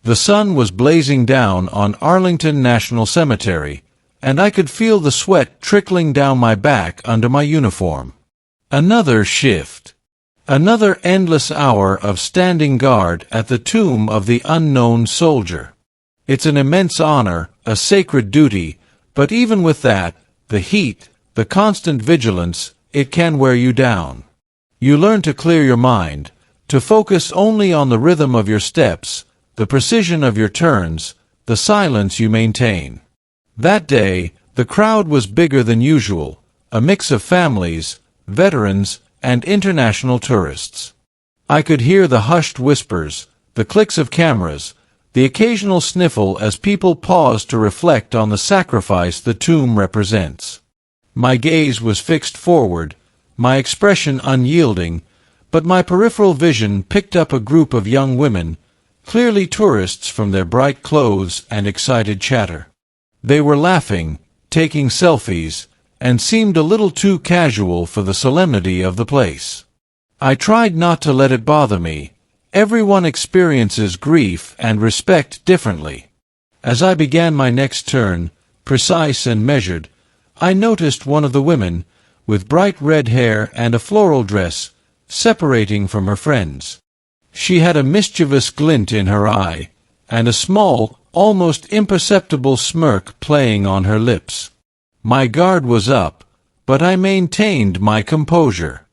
The sun was blazing down on Arlington National Cemetery, and I could feel the sweat trickling down my back under my uniform. Another shift. Another endless hour of standing guard at the tomb of the unknown soldier. It's an immense honor, a sacred duty, but even with that, the heat, the constant vigilance, it can wear you down. You learn to clear your mind, to focus only on the rhythm of your steps, the precision of your turns, the silence you maintain. That day, the crowd was bigger than usual, a mix of families, veterans, and international tourists. I could hear the hushed whispers, the clicks of cameras, the occasional sniffle as people paused to reflect on the sacrifice the tomb represents. My gaze was fixed forward, my expression unyielding, but my peripheral vision picked up a group of young women, clearly tourists from their bright clothes and excited chatter. They were laughing, taking selfies, and seemed a little too casual for the solemnity of the place. I tried not to let it bother me. Everyone experiences grief and respect differently. As I began my next turn, precise and measured, I noticed one of the women, with bright red hair and a floral dress, separating from her friends. She had a mischievous glint in her eye, and a small, almost imperceptible smirk playing on her lips. My guard was up, but I maintained my composure.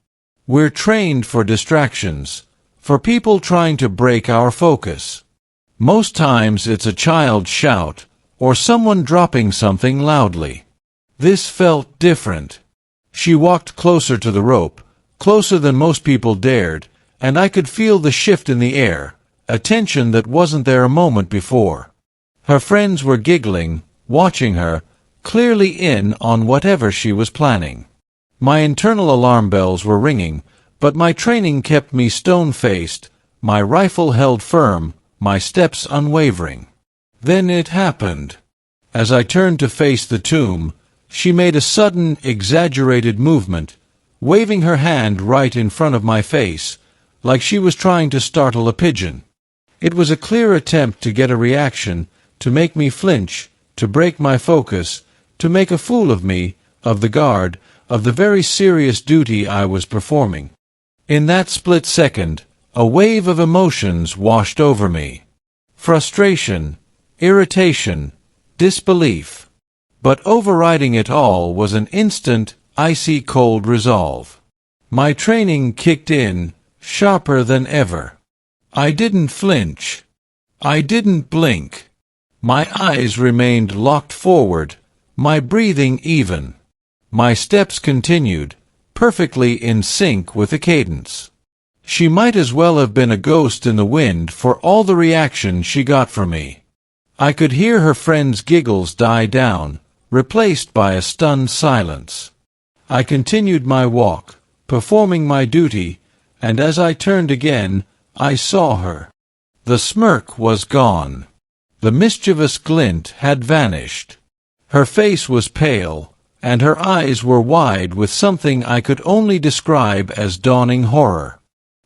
We're trained for distractions, for people trying to break our focus. Most times it's a child's shout, or someone dropping something loudly. This felt different. She walked closer to the rope, closer than most people dared, and I could feel the shift in the air, a tension that wasn't there a moment before. Her friends were giggling, watching her, clearly in on whatever she was planning. My internal alarm bells were ringing, but my training kept me stone-faced, my rifle held firm, my steps unwavering. Then it happened. As I turned to face the tomb, she made a sudden, exaggerated movement, waving her hand right in front of my face, like she was trying to startle a pigeon. It was a clear attempt to get a reaction, to make me flinch, to break my focus, to make a fool of me, of the guard, of the very serious duty I was performing. In that split second, a wave of emotions washed over me. Frustration, irritation, disbelief. But overriding it all was an instant, icy cold resolve. My training kicked in, sharper than ever. I didn't flinch. I didn't blink. My eyes remained locked forward, my breathing even. My steps continued, perfectly in sync with the cadence. She might as well have been a ghost in the wind for all the reaction she got from me. I could hear her friends' giggles die down, replaced by a stunned silence. I continued my walk, performing my duty, and as I turned again, I saw her. The smirk was gone. The mischievous glint had vanished. Her face was pale, and her eyes were wide with something I could only describe as dawning horror.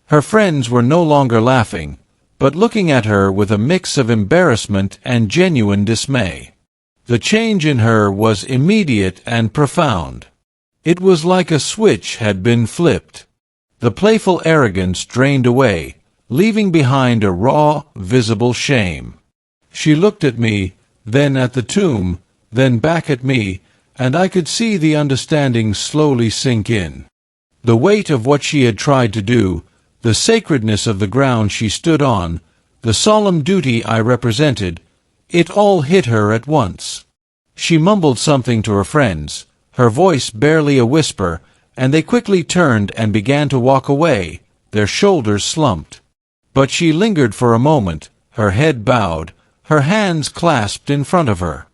Her friends were no longer laughing, but looking at her with a mix of embarrassment and genuine dismay. The change in her was immediate and profound. It was like a switch had been flipped. The playful arrogance drained away, leaving behind a raw, visible shame. She looked at me, then at the tomb, then back at me, and I could see the understanding slowly sink in. The weight of what she had tried to do, the sacredness of the ground she stood on, the solemn duty I represented, it all hit her at once. She mumbled something to her friends, her voice barely a whisper, and they quickly turned and began to walk away, their shoulders slumped. But she lingered for a moment, her head bowed, her hands clasped in front of her.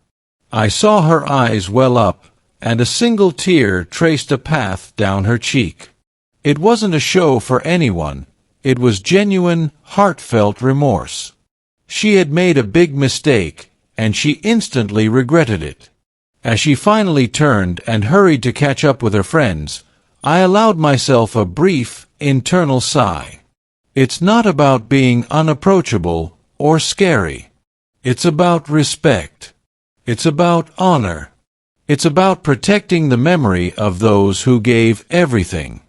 I saw her eyes well up, and a single tear traced a path down her cheek. It wasn't a show for anyone. It was genuine, heartfelt remorse. She had made a big mistake, and she instantly regretted it. As she finally turned and hurried to catch up with her friends, I allowed myself a brief, internal sigh. It's not about being unapproachable or scary. It's about respect. It's about honor. It's about protecting the memory of those who gave everything.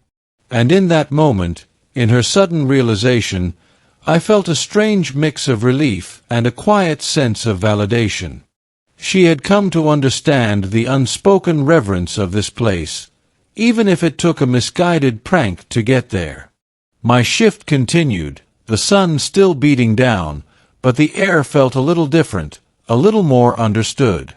And in that moment, in her sudden realization, I felt a strange mix of relief and a quiet sense of validation. She had come to understand the unspoken reverence of this place, even if it took a misguided prank to get there. My shift continued, the sun still beating down, but the air felt a little different, a little more understood.